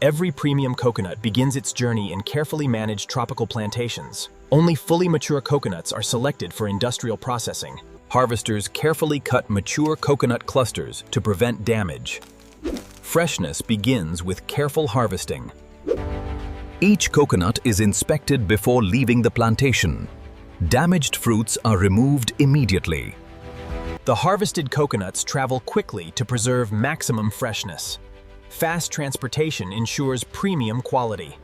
Every premium coconut begins its journey in carefully managed tropical plantations. Only fully mature coconuts are selected for industrial processing. Harvesters carefully cut mature coconut clusters to prevent damage. Freshness begins with careful harvesting. Each coconut is inspected before leaving the plantation. Damaged fruits are removed immediately. The harvested coconuts travel quickly to preserve maximum freshness. Fast transportation ensures premium quality.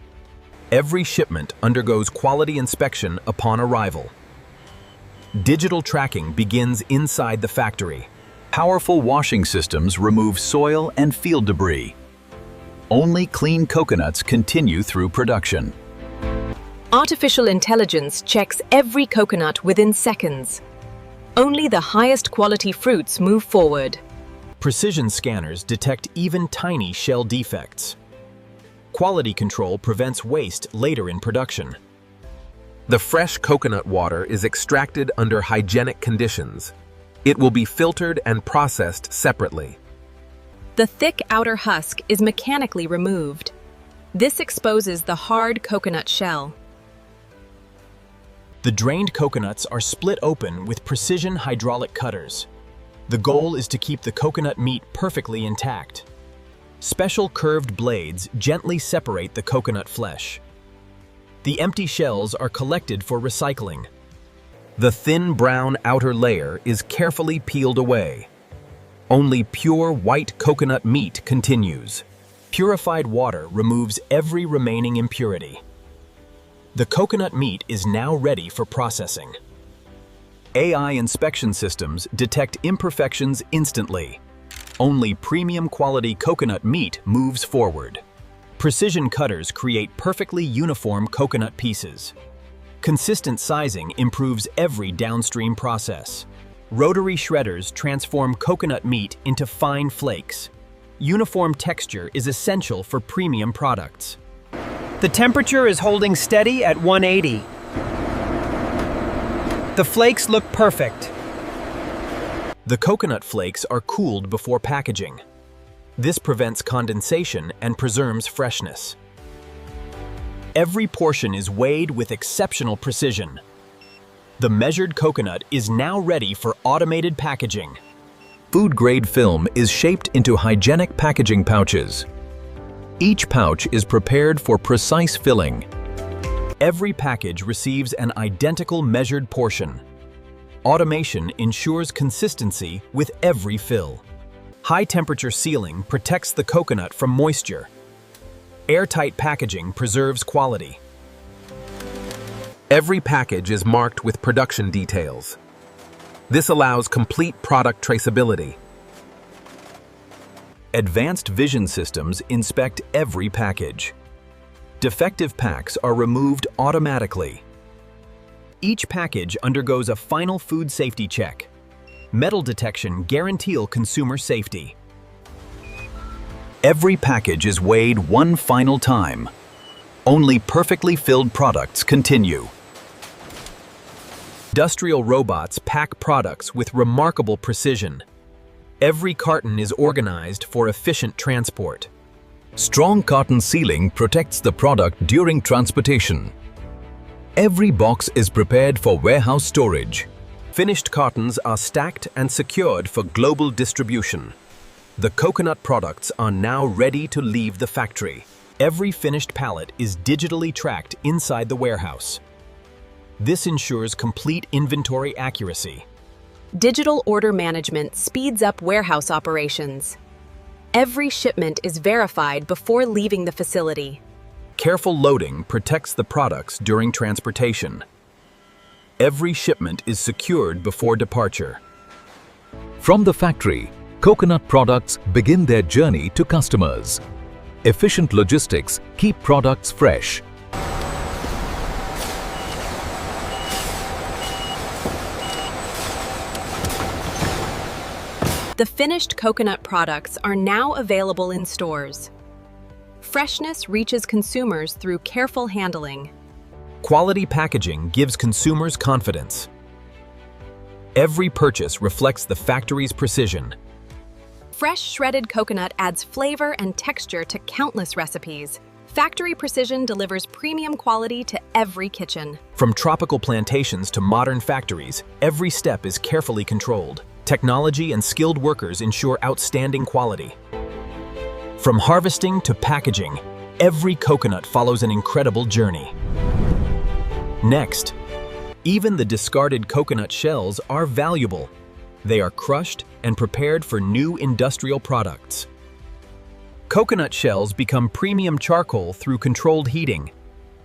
Every shipment undergoes quality inspection upon arrival. Digital tracking begins inside the factory. Powerful washing systems remove soil and field debris. Only clean coconuts continue through production. Artificial intelligence checks every coconut within seconds. Only the highest quality fruits move forward. Precision scanners detect even tiny shell defects. Quality control prevents waste later in production. The fresh coconut water is extracted under hygienic conditions. It will be filtered and processed separately. The thick outer husk is mechanically removed. This exposes the hard coconut shell. The drained coconuts are split open with precision hydraulic cutters. The goal is to keep the coconut meat perfectly intact. Special curved blades gently separate the coconut flesh. The empty shells are collected for recycling. The thin brown outer layer is carefully peeled away. Only pure white coconut meat continues. Purified water removes every remaining impurity. The coconut meat is now ready for processing. AI inspection systems detect imperfections instantly. Only premium quality coconut meat moves forward. Precision cutters create perfectly uniform coconut pieces. Consistent sizing improves every downstream process. Rotary shredders transform coconut meat into fine flakes. Uniform texture is essential for premium products. The temperature is holding steady at 180. The flakes look perfect. The coconut flakes are cooled before packaging. This prevents condensation and preserves freshness. Every portion is weighed with exceptional precision. The measured coconut is now ready for automated packaging. Food-grade film is shaped into hygienic packaging pouches. Each pouch is prepared for precise filling. Every package receives an identical measured portion. Automation ensures consistency with every fill. High-temperature sealing protects the coconut from moisture. Airtight packaging preserves quality. Every package is marked with production details. This allows complete product traceability. Advanced vision systems inspect every package. Defective packs are removed automatically. Each package undergoes a final food safety check. Metal detection guarantees consumer safety. Every package is weighed one final time. Only perfectly filled products continue. Industrial robots pack products with remarkable precision. Every carton is organized for efficient transport. Strong carton sealing protects the product during transportation. Every box is prepared for warehouse storage. Finished cartons are stacked and secured for global distribution. The coconut products are now ready to leave the factory. Every finished pallet is digitally tracked inside the warehouse. This ensures complete inventory accuracy. Digital order management speeds up warehouse operations. Every shipment is verified before leaving the facility. Careful loading protects the products during transportation. Every shipment is secured before departure. From the factory, coconut products begin their journey to customers. Efficient logistics keep products fresh. The finished coconut products are now available in stores. Freshness reaches consumers through careful handling. Quality packaging gives consumers confidence. Every purchase reflects the factory's precision. Fresh shredded coconut adds flavor and texture to countless recipes. Factory precision delivers premium quality to every kitchen. From tropical plantations to modern factories, every step is carefully controlled. Technology and skilled workers ensure outstanding quality. From harvesting to packaging, every coconut follows an incredible journey. Next, even the discarded coconut shells are valuable. They are crushed and prepared for new industrial products. Coconut shells become premium charcoal through controlled heating.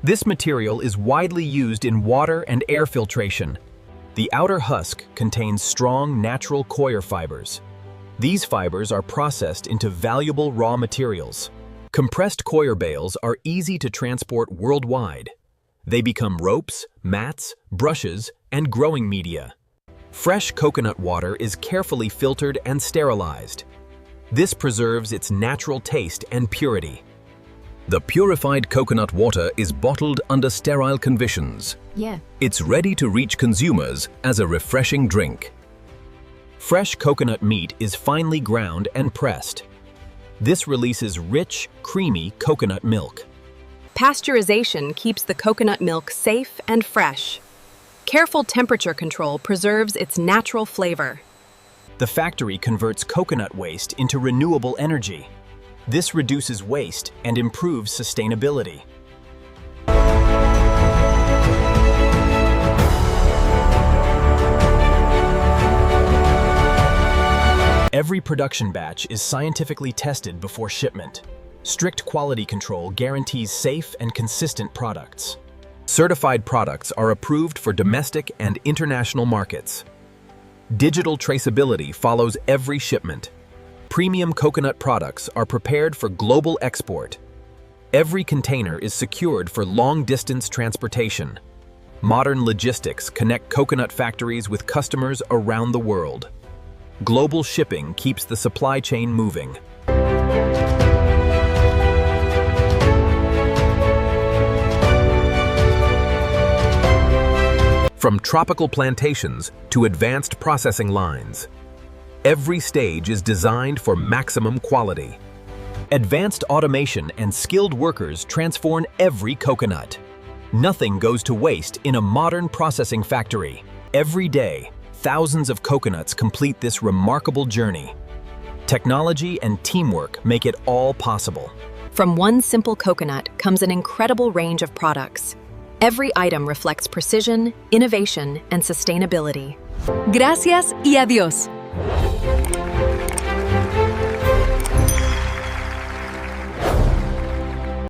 This material is widely used in water and air filtration. The outer husk contains strong natural coir fibers. These fibers are processed into valuable raw materials. Compressed coir bales are easy to transport worldwide. They become ropes, mats, brushes, and growing media. Fresh coconut water is carefully filtered and sterilized. This preserves its natural taste and purity. The purified coconut water is bottled under sterile conditions. It's ready to reach consumers as a refreshing drink. Fresh coconut meat is finely ground and pressed. This releases rich, creamy coconut milk. Pasteurization keeps the coconut milk safe and fresh. Careful temperature control preserves its natural flavor. The factory converts coconut waste into renewable energy. This reduces waste and improves sustainability. Every production batch is scientifically tested before shipment. Strict quality control guarantees safe and consistent products. Certified products are approved for domestic and international markets. Digital traceability follows every shipment. Premium coconut products are prepared for global export. Every container is secured for long-distance transportation. Modern logistics connect coconut factories with customers around the world. Global shipping keeps the supply chain moving. From tropical plantations to advanced processing lines, every stage is designed for maximum quality. Advanced automation and skilled workers transform every coconut. Nothing goes to waste in a modern processing factory. Every day, thousands of coconuts complete this remarkable journey. Technology and teamwork make it all possible. From one simple coconut comes an incredible range of products. Every item reflects precision, innovation, and sustainability. Gracias y adiós.